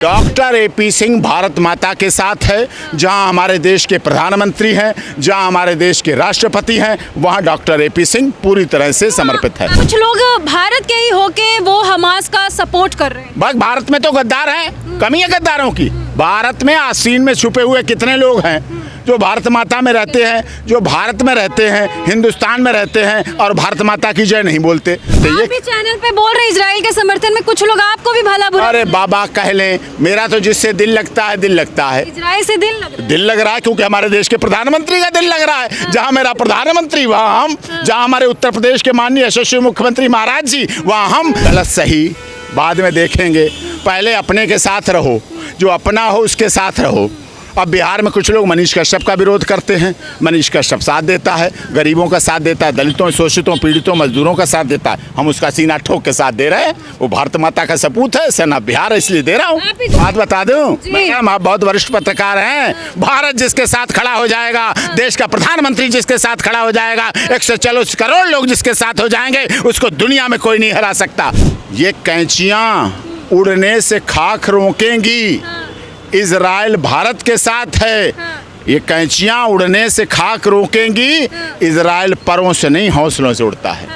Doctor AP Singh Bharat माता के साथ है। जहां हमारे देश के प्रधानमंत्री हैं, जहां हमारे देश के राष्ट्रपति हैं, वहां डॉक्टर एपी सिंह पूरी तरह से समर्पित है। कुछ लोग भारत के ही होके वो हमास का सपोर्ट कर रहे हैं। बस भारत में तो गद्दार हैं, कमी है गद्दारों की। भारत में आसीन में छुपे हुए कितने लोग हैं जो भारत माता में रहते हैं, जो भारत में रहते हैं, हिंदुस्तान में रहते हैं और भारत माता की जय नहीं बोलते। तो ये आप भी चैनल पे बोल रहे हैं इजराइल के समर्थन में, कुछ लोग आपको भी भला बुरा। अरे बाबा कह लें, मेरा तो जिससे दिल लगता है दिल लगता है। इजराइल से दिल लग रहा है क्योंकि हमारे देश के प्रधानमंत्री का दिल लग रहा है। जहां मेरा प्रधानमंत्री वहां हम, जहां हमारे उत्तर प्रदेश के माननीय यशस्वी मुख्यमंत्री महाराज जी वहां हम। गलत सही बाद में देखेंगे, पहले अपने के साथ रहो, जो अपना हो उसके साथ रहो। अब बिहार में कुछ लोग मनीष कश्यप का विरोध करते हैं। मनीष कश्यप साथ देता है, गरीबों का साथ देता है, दलितों, शोषितों, पीड़ितों, मजदूरों का साथ देता है। हम उसका सीना ठोक के साथ दे रहे हैं। वो भारत माता का सपूत है, सेना बिहार है, इसलिए दे रहा हूँ। बात बता दूं, मैडम आप बहुत वरिष्ठ पत्रकार हैं। भारत जिसके साथ खड़ा हो जाएगा, देश का प्रधानमंत्री जिसके साथ खड़ा हो जाएगा, 140 करोड़ लोग जिसके साथ हो जाएंगे, उसको दुनिया में कोई नहीं हरा सकता। ये कैंचियां उड़ने से खाक रोकेंगी। इजराइल भारत के साथ है। ये कैंचियां उड़ने से खाक रोकेंगी। इजराइल परों से नहीं हौसलों से उड़ता है।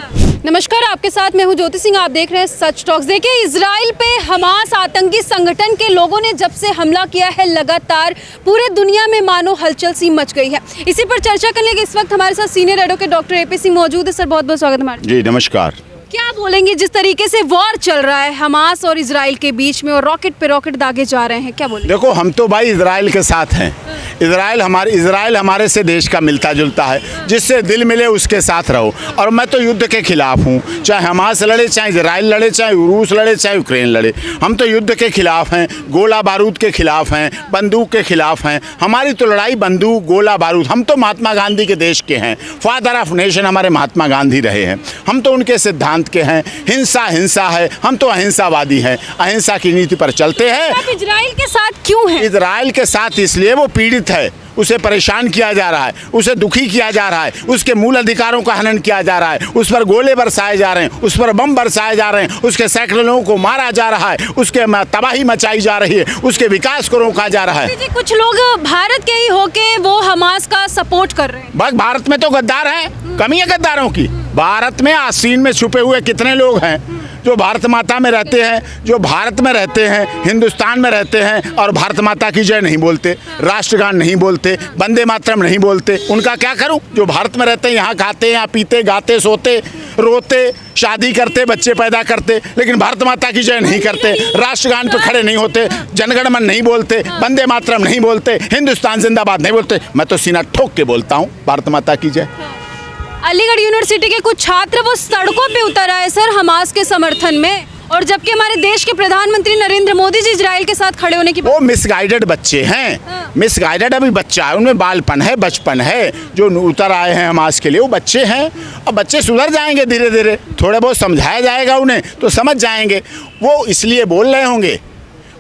नमस्कार, आपके साथ मैं हूं ज्योति सिंह। आप देख रहे हैं सच टॉक्स। देखिए, इजराइल पे हमास आतंकी संगठन के लोगों ने जब से हमला किया है, लगातार पूरे दुनिया में मानो हलचल सी मच गई है। इसी पर चर्चा करने के इस वक्त हमारे साथ senior advocate doctor AP Singh मौजूद है। सर बहुत बहुत स्वागत है हमारे। जी नमस्कार। क्या बोलेंगे, जिस तरीके से वॉर चल रहा है हमास और इजराइल के बीच में और रॉकेट पे रॉकेट दागे जा रहे हैं, क्या बोलेंगे? देखो, हम तो भाई इजराइल के साथ हैं। इजराइल हमारे से देश का मिलता जुलता है। जिससे दिल मिले उसके साथ रहो। और मैं तो युद्ध के खिलाफ हूँ। चाहे हमास लड़े, चाहे इजराइल लड़े, चाहे रूस लड़े, चाहे यूक्रेन लड़े, हम तो युद्ध के खिलाफ हैं। गोला बारूद के खिलाफ हैं, बंदूक के खिलाफ हैं। हमारी तो लड़ाई बंदूक, गोला बारूद। हम तो महात्मा गांधी के देश के हैं। फादर ऑफ नेशन हमारे महात्मा गांधी रहे हैं। हम तो उनके सिद्धांत के हैं। हिंसा हिंसा है, हम तो अहिंसावादी हैं। अहिंसा की नीति पर चलते हैं। आप इजराइल के साथ क्यों हैं? इजराइल के साथ इसलिए, वो पीड़ित है, उसे परेशान किया जा रहा है, उसे दुखी किया जा रहा है, उसके मूल अधिकारों का हनन किया जा रहा है, उस पर गोले बरसाए जा रहे हैं, उस पर बम बरसाए जा रहे हैं, उसके सैकड़ों लोगों को मारा जा रहा है, उसके तबाही मचाई जा रही है, उसके विकास को रोका जा रहा है। कुछ लोग भारत के ही होके वो हमास का सपोर्ट कर रहे हैं। बस भारत में तो गद्दार हैं, कमी है गद्दारों की। भारत में आसीन में छुपे हुए कितने लोग हैं जो भारत माता में रहते हैं, जो भारत में रहते हैं, हिंदुस्तान में रहते हैं और भारत माता की जय नहीं बोलते, राष्ट्रगान नहीं बोलते, वंदे मातरम नहीं बोलते। उनका क्या करूं? जो भारत में रहते हैं, यहाँ खाते, यहाँ पीते, गाते, सोते, रोते, शादी करते, बच्चे पैदा करते, लेकिन भारत माता की जय नहीं करते, राष्ट्रगान पे खड़े नहीं होते, जनगण मन नहीं बोलते, वंदे मातरम नहीं बोलते, हिंदुस्तान जिंदाबाद नहीं बोलते। मैं तो सीना ठोक के बोलता हूँ भारत माता की जय। अलीगढ़ यूनिवर्सिटी के कुछ छात्र वो सड़कों पे उतर आए सर हमास के समर्थन में, और जबकि हमारे देश के प्रधानमंत्री नरेंद्र मोदी जी इजराइल के साथ खड़े होने की वो मिसगाइडेड बच्चे हैं। मिसगाइडेड अभी बच्चा है, उनमें बालपन है, बचपन है। जो उतर आए हैं हमास के लिए वो बच्चे हैं। अब बच्चे सुधर जाएंगे धीरे धीरे, थोड़े बहुत समझाया जाएगा उन्हें तो समझ जाएंगे। वो इसलिए बोल रहे होंगे।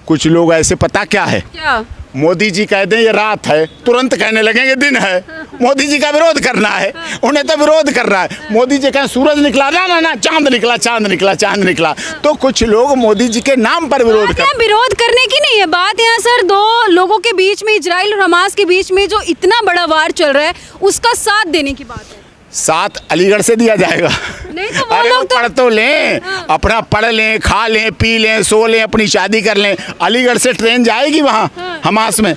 कुछ लोग ऐसे, पता क्या है, क्या मोदी जी कह दें ये रात है, तुरंत कहने लगेंगे दिन है। मोदी जी का विरोध करना है, उन्हें तो विरोध कर रहा है। मोदी जी कहें सूरज निकला, ना ना चांद निकला, चांद निकला, चांद निकला। तो कुछ लोग मोदी जी के नाम पर विरोध कर। विरोध करने की नहीं है बात यहाँ सर, दो लोगों के बीच में, इजराइल और हमास के बीच में जो इतना बड़ा वार चल रहा है उसका साथ देने की बात है। साथ अलीगढ़ से दिया जाएगा। नहीं तो वो अरे लोग पढ़ तो लें, अपना पढ़ लें, खा लें, पी लें, सो लें, अपनी शादी कर लें। अलीगढ़ से ट्रेन जाएगी वहाँ हमास में,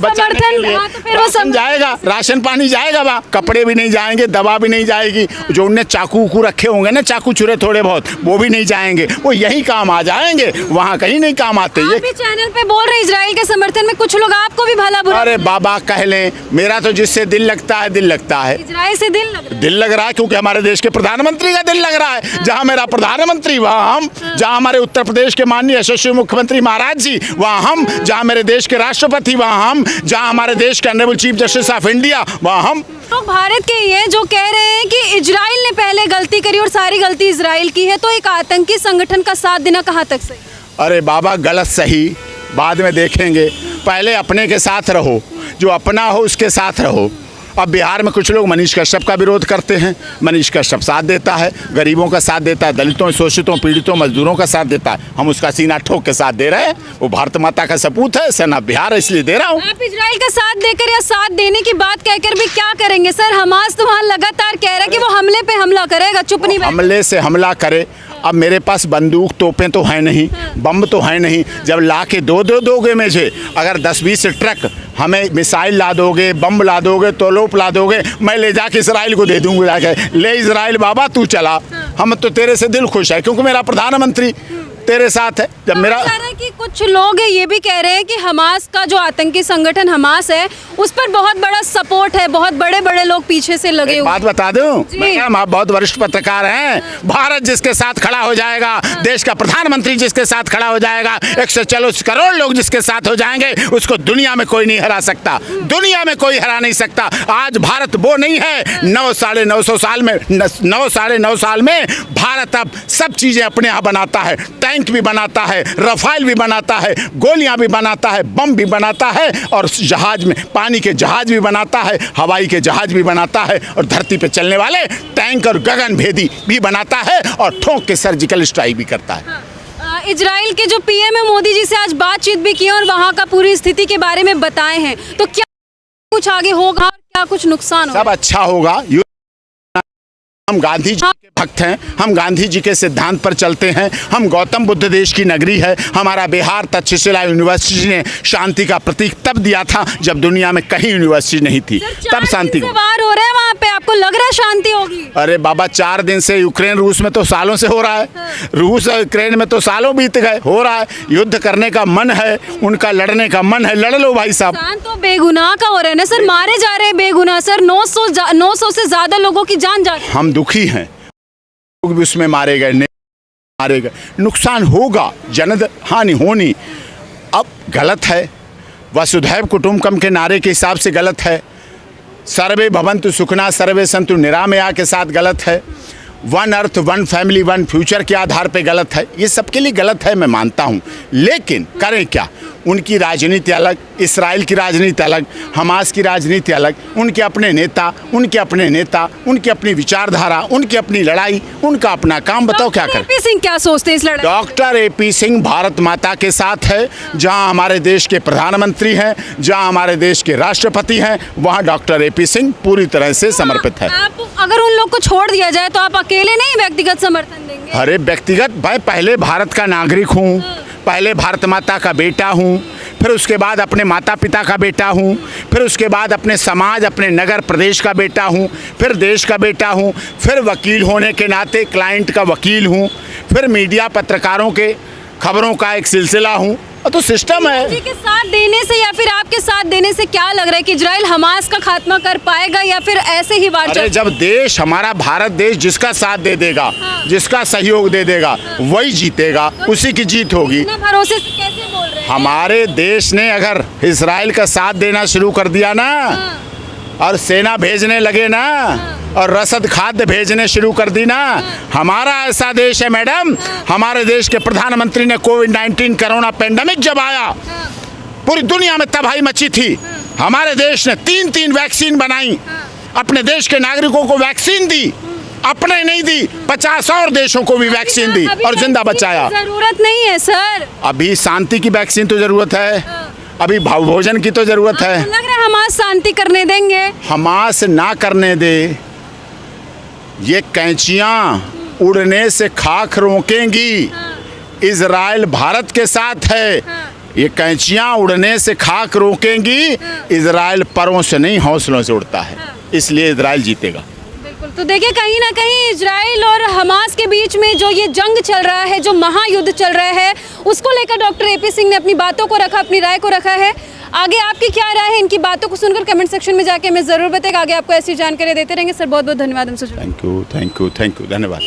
बचाने के लिए। राशन जाएगा, राशन पानी जाएगा वहाँ, कपड़े भी नहीं जाएंगे, दवा भी नहीं जाएगी। जो उनने चाकू उकू रखे होंगे ना, चाकू छुरे थोड़े बहुत, वो भी नहीं जाएंगे। वो यही काम आ जाएंगे, वहाँ कहीं नहीं काम आते। ये चैनल पे बोल रहे इजराइल के समर्थन में, कुछ लोग आपको भी भला बुरा। अरे बाबा कह लें, मेरा तो जिससे दिल लगता है दिल लगता है। इजराइल से दिल लग रहा है, क्योंकि हमारे देश के प्रधानमंत्री का दिल लग रहा है। जहां मेरा प्रधानमंत्री वहां हम, जहां हमारे उत्तर प्रदेश के माननीय यशस्वी मुख्यमंत्री महाराज जी वहां हम, जहां मेरे देश के राष्ट्रपति वहां हम, जहां हमारे देश के honourable chief justice of India वहां हम। तो भारत के ही हैं जो कह रहे हैं कि इजराइल ने पहले गलती करी और सारी गलती इजराइल की है, तो एक आतंकी संगठन का साथ देना कहां तक सही? अरे बाबा गलत सही बाद में देखेंगे, पहले अपने के साथ रहो, जो अपना हो उसके साथ रहो। अब बिहार में कुछ लोग मनीष कश्यप का विरोध करते हैं। मनीष कश्यप साथ देता है, गरीबों का साथ देता है, दलितों, शोषितों, पीड़ितों, मजदूरों का साथ देता है। हम उसका सीना ठोक के साथ दे रहे हैं। वो भारत माता का सपूत है, सेना बिहार, इसलिए दे रहा हूँ। आप इजराइल का साथ देकर या साथ देने की बात कहकर भी क्या करेंगे सर? हमास तो वहाँ लगातार कह रहा है कि वो हमले पे हमला करेगा, चुप नहीं बैठेगा। हमले से हमला करे। अब मेरे पास बंदूक तोपें तो है नहीं, बम तो है नहीं। जब ला के दोगे मुझे, अगर 10-20 ट्रक हमें मिसाइल ला दोगे, बम ला दोगे, तोलोप ला दोगे, मैं ले जाके इसराइल को दे दूंगा। जाके ले इसराइल बाबा तू चला, हम तो तेरे से दिल खुश है क्योंकि मेरा प्रधानमंत्री तेरे साथ है। जब मेरा कि कुछ लोग ये भी कह रहे हैं कि हमास का जो आतंकी संगठन हमास है उस पर बहुत बड़ा सपोर्ट है, बहुत बड़े बड़े लोग पीछे से लगे हुए। बात बता दूं, मैं बहुत वरिष्ठ पत्रकार हैं। भारत जिसके साथ खड़ा हो जाएगा, देश का प्रधानमंत्री जिसके साथ खड़ा हो जाएगा, 140 करोड़ लोग जिसके साथ हो जाएंगे, उसको दुनिया में कोई नहीं हरा सकता। दुनिया में कोई हरा नहीं सकता। आज भारत वो नहीं है। 9-9.5 साल में 9-9.5 साल में भारत अब सब चीजें अपने यहाँ बनाता है। टैंक भी बनाता है, रफाल भी बनाता है, गोलियां भी बनाता है, बम भी बनाता है, और जहाज में पानी के जहाज भी बनाता है, हवाई के जहाज भी बनाता है, और धरती पे चलने वाले टैंक और गगनभेदी भी बनाता है, और ठोक के सर्जिकल स्ट्राइक भी करता है। इजराइल के जो पीएम है मोदी जी से आज बातचीत भी की और वहाँ का पूरी स्थिति के बारे में बताए हैं, तो क्या कुछ आगे होगा और क्या कुछ नुकसान होगा? सब अच्छा होगा। हम गांधी जी के भक्त हैं, हम गांधी जी के सिद्धांत पर चलते हैं। हम गौतम बुद्ध देश की नगरी है। हमारा बिहार तक्षशिला यूनिवर्सिटी ने शांति का प्रतीक तब दिया था जब दुनिया में कहीं यूनिवर्सिटी नहीं थी, तब शांति को वार हो रहा है वहाँ पे, आपको लग रहा है शांति होगी? अरे बाबा, 4 दिन से यूक्रेन रूस में तो सालों से हो रहा है। रूस और यूक्रेन में तो सालों बीत गए, हो रहा है। युद्ध करने का मन है, उनका लड़ने का मन है, लड़ लो भाई साहब। तो बेगुनाह का हो रहा है ना सर, मारे जा रहे हैं बेगुनाह सर। 900 से ज्यादा लोगों की जान जा रही है। हम दुखी हैं, लोग भी उसमें मारे गए, मारे गए, नुकसान होगा, जनद हानि होनी। अब गलत है, वसुधैव कुटुंबकम के नारे के हिसाब से गलत है। सर्वे भवन्तु सुखिनः सर्वे सन्तु निरामया के साथ गलत है। One earth one family one future के आधार पे गलत है। ये सबके लिए गलत है, मैं मानता हूँ, लेकिन करें क्या? उनकी राजनीति अलग, इसराइल की राजनीति अलग, हमास की राजनीति अलग, उनके अपने नेता, उनकी अपनी विचारधारा, उनकी अपनी लड़ाई, उनका अपना काम। बताओ क्या करें? AP सिंह क्या सोचते हैं इस लड़ाई? डॉक्टर AP सिंह भारत माता के साथ है। जहां हमारे देश के प्रधानमंत्री हैं, जहां हमारे देश के राष्ट्रपति हैं, वहां डॉक्टर AP सिंह पूरी तरह से समर्पित है। आप अगर उन लोग को छोड़ दिया जाए तो आप अकेले नहीं व्यक्तिगत समर्थन देंगे? अरे व्यक्तिगत, भाई पहले भारत का नागरिक हूँ, पहले भारत माता का बेटा हूँ, फिर उसके बाद अपने माता पिता का बेटा हूँ, फिर उसके बाद अपने समाज, अपने नगर प्रदेश का बेटा हूँ, फिर देश का बेटा हूँ, फिर वकील होने के नाते क्लाइंट का वकील हूँ, फिर मीडिया पत्रकारों के खबरों का एक सिलसिला हूँ। तो सिस्टम है। जी के साथ देने से या फिर आपके साथ देने से क्या लग रहा है कि इजराइल हमास का खात्मा कर पाएगा या फिर ऐसे ही वार? अरे जब देश, हमारा भारत देश जिसका साथ दे देगा, जिसका सहयोग दे देगा, वही जीतेगा, उसी की जीत होगी। इतना भरोसे से कैसे बोल रहे हैं? हमारे देश ने अगर इसराइल का साथ देना शुरू कर दिया ना, और सेना भेजने लगे ना, और रसद खाद्य भेजने शुरू कर दी ना, हमारा ऐसा देश है मैडम। हमारे देश के प्रधानमंत्री ने कोविड-19 कोरोना पेंडेमिक जब आया, पूरी दुनिया में तबाही मची थी। हमारे देश ने 3 वैक्सीन बनाई, अपने देश के नागरिकों को वैक्सीन दी, अपने नहीं दी, 50 और देशों को भी वैक्सीन दी और जिंदा बचाया। जरूरत नहीं है सर, अभी शांति की वैक्सीन तो जरूरत है, अभी भोजन की तो जरूरत है। लग रहा है हमास शांति करने देंगे? हमास ना करने दे, ये कैंचियां उड़ने से खाक रोकेंगी। इजराइल भारत के साथ है, ये कैंचियां उड़ने से खाक रोकेंगी। इजराइल परों से नहीं, हौसलों से उड़ता है, इसलिए इजराइल जीतेगा। तो देखिए, कहीं ना कहीं इजराइल और हमास के बीच में जो ये जंग चल रहा है, जो महायुद्ध चल रहा है, उसको लेकर डॉक्टर AP सिंह ने अपनी बातों को रखा, अपनी राय को रखा है। आगे आपकी क्या राय है? इनकी बातों को सुनकर कमेंट सेक्शन में जाके हमें ज़रूर बताएगा। आगे आपको ऐसी जानकारी देते रहेंगे। सर बहुत बहुत धन्यवाद हमसे जुड़ने के लिए। थैंक यू, धन्यवाद।